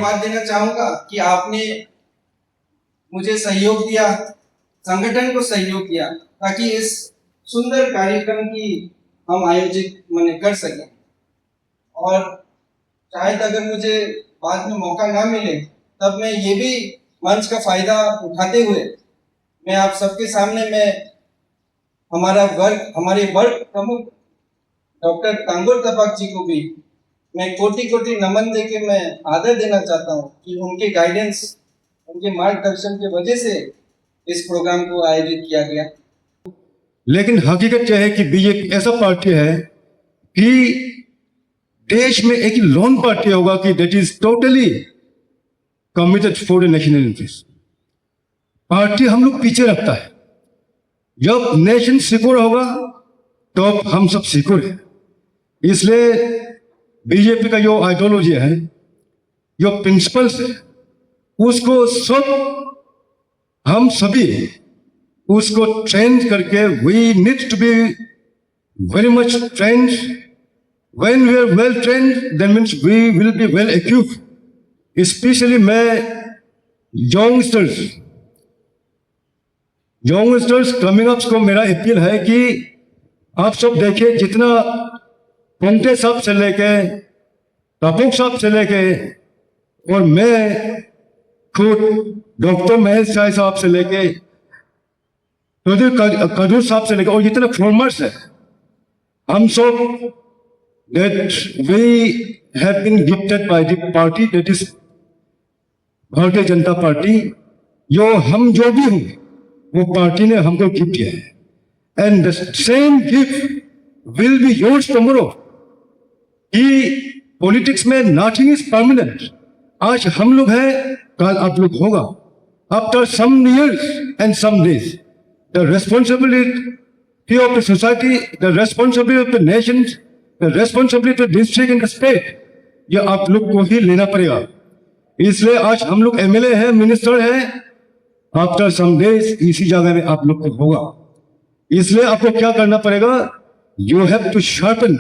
धन्यवाद देना चाहूंगा कि आपने मुझे सहयोग दिया, संगठन को सहयोग किया ताकि इस सुंदर कार्यक्रम की हम आयोजित कर सकें। और शायद अगर मुझे बाद में मौका ना मिले तब मैं ये भी मंच का फायदा उठाते हुए मैं आप सबके सामने हमारे वर्ग प्रमुख डॉक्टर कांगोर तपाक जी को भी मैं कोटि कोटि नमन देके मैं आदर देना चाहता हूँ कि उनके गाइडेंस, उनके मार्गदर्शन की वजह से इस प्रोग्राम को आयोजित किया गया। लेकिन हकीकत यह है कि बीजेपी ऐसा पार्टी है कि देश में एक लोन पार्टी होगा कि that is totally committed for the national interest. Party हम लोग पीछे रखता है। जब नेशन सिक्योर होगा तो हम सब सिक्योर है। इसलिए बीजेपी का जो आइडियोलॉजी है, जो प्रिंसिपल्स है, उसको सब हम सभी उसको ट्रेन करके we need to be very much trained. When we are well trained then means we will be well equipped. Specially मैं यंगस्टर्स कमिंग अप्स को मेरा अपील है कि आप सब देखिए, जितना पंटे साहब से लेके तपोक साहब से लेके और मैं खुद डॉक्टर महेश शाह साहब से लेके कदूर साहब से लेके और जितने फॉर्मर्स हैं, हम सब that we have been gifted by the party that is Bharatiya Janata party. हम जो भी हूं वो पार्टी ने हमको गिफ्ट किया है and the same gift will be yours tomorrow. कि पॉलिटिक्स में नथिंग इज परमानेंट। आज हम लोग हैं, कल आप लोग होगा। After some years and some days the responsibility of the society, the responsibility of the nation, the responsibility of the district and the state, ये आप लोग को ही लेना पड़ेगा। इसलिए आज हम लोग एमएलए हैं, मिनिस्टर हैं, आफ्टर सम डेज इसी जगह में आप लोग को होगा। इसलिए आपको क्या करना पड़ेगा? You have to sharpen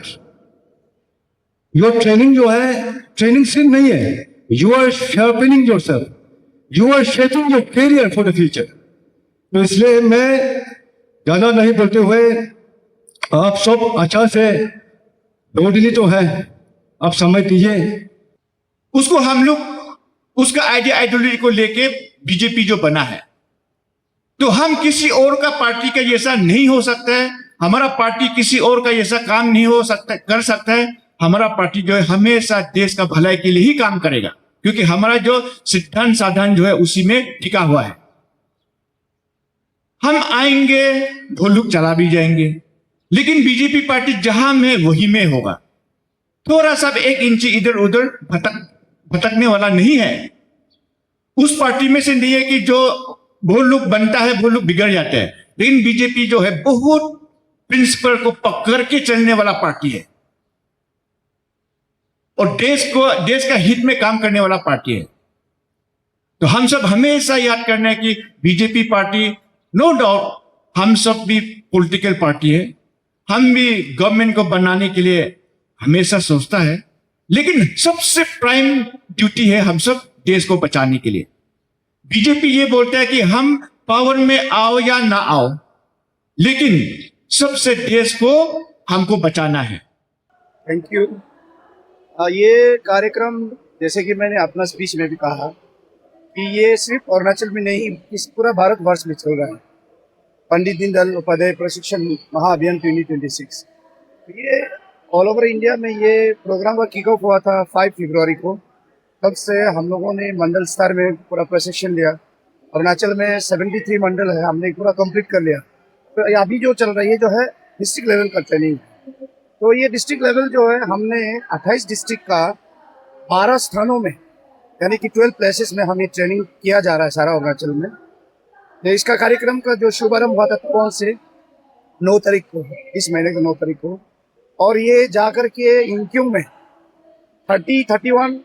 your training. जो है ट्रेनिंग सिर्फ नहीं है, you are sharpening yourself, you are shaping your career for the future. तो इसलिए मैं ज्यादा नहीं बोलते हुए आप सब अच्छा से 2 दिन तो है, आप समय दीजिए उसको। हम लोग उसका आइडियोलॉजी को लेके बीजेपी जो बना है, तो हम किसी और का पार्टी का जैसा नहीं हो सकता है। हमारा पार्टी किसी और का जैसा काम नहीं हो सकता, कर सकता है। हमारा पार्टी जो है हमेशा देश का भलाई के लिए ही काम करेगा, क्योंकि हमारा जो सिद्धांत साधन जो है उसी में टिका हुआ है। हम आएंगे, वो लोग चला भी जाएंगे, लेकिन बीजेपी पार्टी जहां में वही में होगा। थोड़ा सा 1 इंच इधर उधर भटकने वाला नहीं है। उस पार्टी में से नहीं है कि जो वो लोग बनता है वो लोग बिगड़ जाते हैं। लेकिन बीजेपी जो है बहुत प्रिंसिपल को पकड़ के चलने वाला पार्टी है और देश का हित में काम करने वाला पार्टी है। तो हम सब हमेशा याद करना है कि बीजेपी पार्टी, नो डाउट हम सब भी पॉलिटिकल पार्टी है, हम भी गवर्नमेंट को बनाने के लिए हमेशा सोचता है, लेकिन सबसे प्राइम ड्यूटी है हम सब देश को बचाने के लिए। बीजेपी ये बोलता है कि हम पावर में आओ या ना आओ, लेकिन सबसे देश को हमको बचाना है। Thank you. ये कार्यक्रम, जैसे कि मैंने अपना स्पीच में भी कहा कि ये सिर्फ अरुणाचल में नहीं, इस पूरा भारतवर्ष में चल रहा है। पंडित दीनदयाल उपाध्याय प्रशिक्षण महाअभियान 2026, ये ऑल ओवर इंडिया में ये प्रोग्राम का किक ऑफ हुआ था 5 फरवरी को। तब से हम लोगों ने मंडल स्तर में पूरा प्रशिक्षण लिया। अरुणाचल में 73 मंडल है, हमने पूरा कंप्लीट कर लिया। तो अभी जो चल रहा है ये जो है डिस्ट्रिक्ट लेवल का ट्रेनिंग। तो ये डिस्ट्रिक्ट लेवल जो है हमने 28 डिस्ट्रिक्ट का 12 स्थानों में, यानी कि 12 प्लेसेस में हमें ट्रेनिंग किया जा रहा है सारा अरुणाचल में। तो इसका कार्यक्रम का जो शुभारंभ हुआ था कौन से 9 तारीख को, इस महीने के 9 तारीख को। और ये जाकर के इंक्यू में 30-31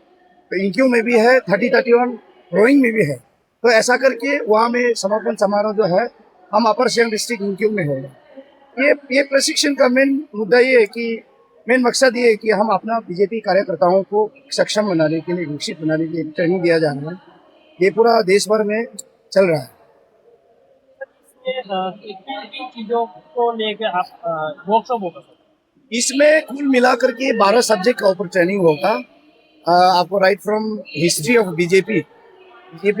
इंक्यू में भी है, 30-31 रोइंग में भी है। तो ऐसा करके वहाँ में समापन समारोह जो है हम अपर सियांग डिस्ट्रिक्ट इंक्यू में होगा। ये प्रशिक्षण का मेन मुद्दा ये है कि मेन मकसद ये है कि हम अपना बीजेपी कार्यकर्ताओं को सक्षम बनाने के लिए, विकसित बनाने के लिए ट्रेनिंग दिया जा रहा है। ये पूरा देश भर में चल रहा है। किन चीजों को लेकर आप वर्कशॉप होगा? इसमें कुल मिलाकर के 12 सब्जेक्ट का ऊपर ट्रेनिंग होगा। आपको right from history of BJP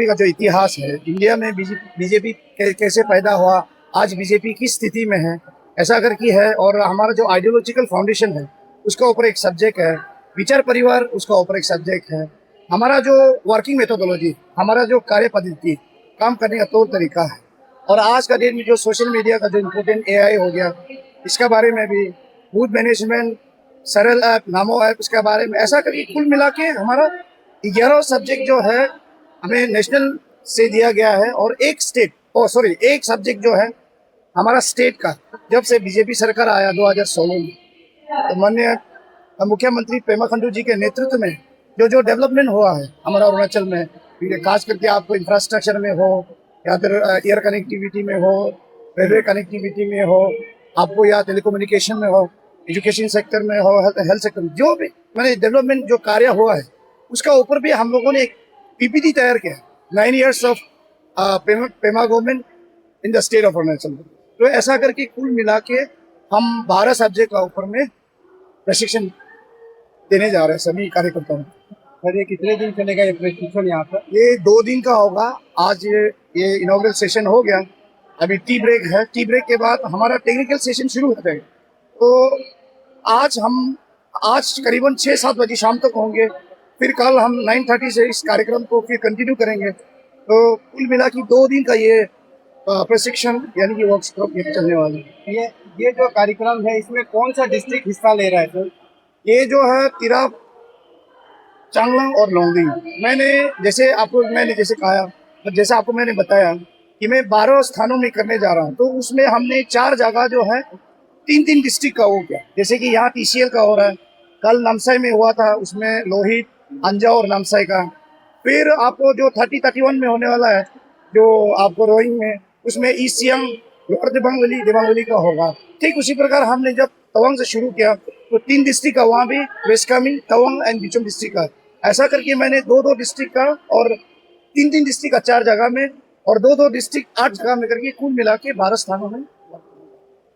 का जो इतिहास है, इंडिया में बीजेपी कैसे पैदा हुआ, आज बीजेपी किस स्थिति में है, ऐसा करके है। और हमारा जो आइडियोलॉजिकल फाउंडेशन है उसका ऊपर एक सब्जेक्ट है, विचार परिवार उसका ऊपर एक सब्जेक्ट है, हमारा जो वर्किंग मेथोडोलॉजी, हमारा जो कार्य पद्धति, काम करने का तौर तरीका है, और आज का डेट में जो सोशल मीडिया का जो इम्पोर्टेंट एआई हो गया, इसके बारे में भी, फूड मैनेजमेंट, सरल ऐप, नामो ऐप, इसके बारे में, ऐसा करके कुल मिला के हमारा 11 सब्जेक्ट जो है हमें नेशनल से दिया गया है। और एक सब्जेक्ट जो है हमारा स्टेट का, जब से बीजेपी सरकार आया 2016 में, तो माननीय मुख्यमंत्री पेमा खंडू जी के नेतृत्व में जो डेवलपमेंट हुआ है हमारा अरुणाचल में, खास करके आपको इंफ्रास्ट्रक्चर में हो, या फिर एयर कनेक्टिविटी में हो, रेलवे कनेक्टिविटी में हो, आपको या टेलीकम्युनिकेशन में हो, एजुकेशन सेक्टर में हो, हेल्थ सेक्टर में, जो भी मैंने डेवलपमेंट जो कार्य हुआ है उसका ऊपर भी हम लोगों ने एक पीपीटी तैयार किया, 9 years of Pema government in the state of Arunachal. तो ऐसा करके कुल मिला के हम 12 सब्जेक्ट का ऊपर में प्रशिक्षण देने जा रहे हैं सभी कार्यकर्ताओं को। सर, ये कितने दिन चलेगा ये प्रशिक्षण यहाँ पर? ये 2 दिन का होगा। आज ये इनॉग्रेल सेशन हो गया, अभी टी ब्रेक है। टी ब्रेक के बाद हमारा टेक्निकल सेशन शुरू हो जाएगा। तो आज करीबन 6-7 बजे शाम तक होंगे, फिर कल हम 9:30 से इस कार्यक्रम को फिर कंटिन्यू करेंगे। तो कुल मिला के 2 दिन का ये प्रशिक्षण यानी कि वर्कशॉप ये चलने वाली है। ये जो कार्यक्रम है इसमें कौन सा डिस्ट्रिक्ट हिस्सा ले रहा है सर? ये जो है तिराप, चांगलांग और लोंगडिंग। मैंने जैसे आपको मैंने बताया कि मैं 12 स्थानों में करने जा रहा हूँ। तो उसमें हमने 4 जगह जो है 3-3 डिस्ट्रिक्ट का हो गया। जैसे कि यहाँ TCL का हो रहा है, कल नामसाई में हुआ था, उसमें लोहित, अंजा और नामसाई का। फिर आपको जो 30-31 में होने वाला है, जो आपको रोइंग में, उसमें east Siang, lower Dibang valley का होगा। ठीक उसी प्रकार हमने जब तवांग से शुरू किया तो 3 डिस्ट्रिक्ट का वहाँ भी, west Kameng, Tawang and Bichom district का। ऐसा करके मैंने 2-2 डिस्ट्रिक्ट का और 3-3 डिस्ट्रिक्ट का 4 जगह में, और 2-2 डिस्ट्रिक्ट 8 जगह में करके कुल मिला के 12 स्थानों में।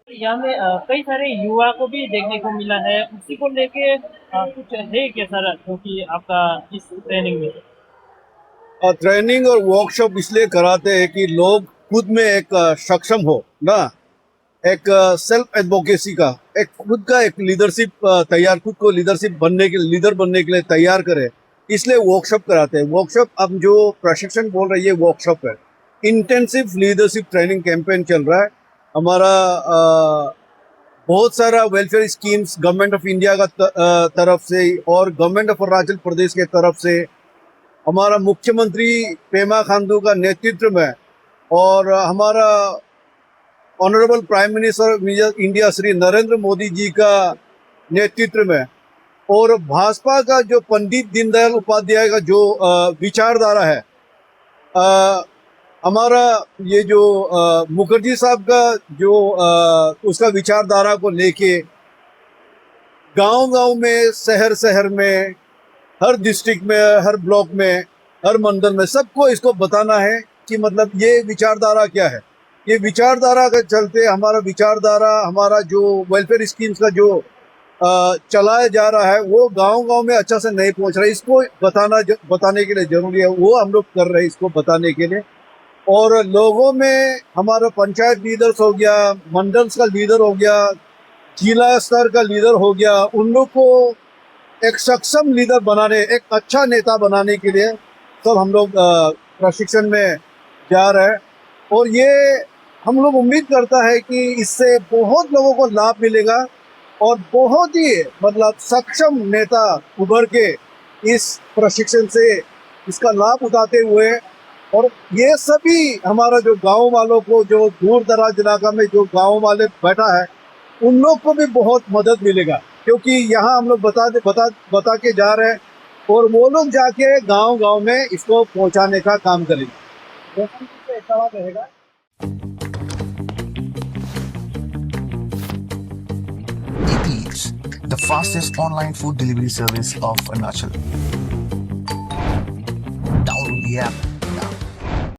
यहाँ में कई सारे युवा को भी देखने को मिला है, उसी को लेके कुछ है क्या सर, क्योंकि आपका इस ट्रेनिंग में? ट्रेनिंग और वर्कशॉप इसलिए कराते हैं कि लोग खुद में एक सक्षम हो ना, एक सेल्फ एडवोकेसी का, एक खुद का एक लीडरशिप खुद को लीडर बनने के लिए तैयार करे, इसलिए वर्कशॉप कराते हैं। वर्कशॉप अब जो प्रशिक्षण बोल रही है वर्कशॉप है, इंटेंसिव लीडरशिप ट्रेनिंग कैंपेन चल रहा है हमारा। बहुत सारा welfare schemes government of India का तरफ से और गवर्नमेंट ऑफ अरुणाचल प्रदेश के तरफ से, हमारा मुख्यमंत्री पेमा खांडू का नेतृत्व में, और हमारा honourable prime minister India Shri Narendra Modi ji का नेतृत्व में, और भाजपा का जो पंडित दीनदयाल उपाध्याय का जो विचारधारा है, हमारा ये जो मुखर्जी साहब का जो उसका विचारधारा को लेके गांव-गांव में, शहर में, हर डिस्ट्रिक्ट में, हर ब्लॉक में, हर मंडल में सबको इसको बताना है कि मतलब ये विचारधारा क्या है। ये विचारधारा के चलते हमारा जो वेलफेयर स्कीम्स का जो चलाया जा रहा है वो गांव-गांव में अच्छा से नहीं पहुंच रहा है। इसको बताने के लिए जरूरी है, वो हम लोग कर रहे हैं इसको बताने के लिए। और लोगों में हमारा पंचायत लीडर्स हो गया, मंडल्स का लीडर हो गया, जिला स्तर का लीडर हो गया, उन लोग को एक सक्षम लीडर बनाने, एक अच्छा नेता बनाने के लिए सब हम लोग प्रशिक्षण में जा रहे हैं। और ये हम लोग उम्मीद करता है कि इससे बहुत लोगों को लाभ मिलेगा और बहुत ही मतलब सक्षम नेता उभर के इस प्रशिक्षण से इसका लाभ उठाते हुए, और ये सभी हमारा जो गांव वालों को, जो दूर दराज इलाका में जो गांव वाले बैठा है, उन लोग को भी बहुत मदद मिलेगा, क्योंकि यहाँ हम लोग बता के जा रहे हैं और वो लोग जाके गांव-गांव में इसको पहुंचाने का काम करेंगे। सवाल रहेगा। It is the fastest online food delivery service of Arunachal. Download the app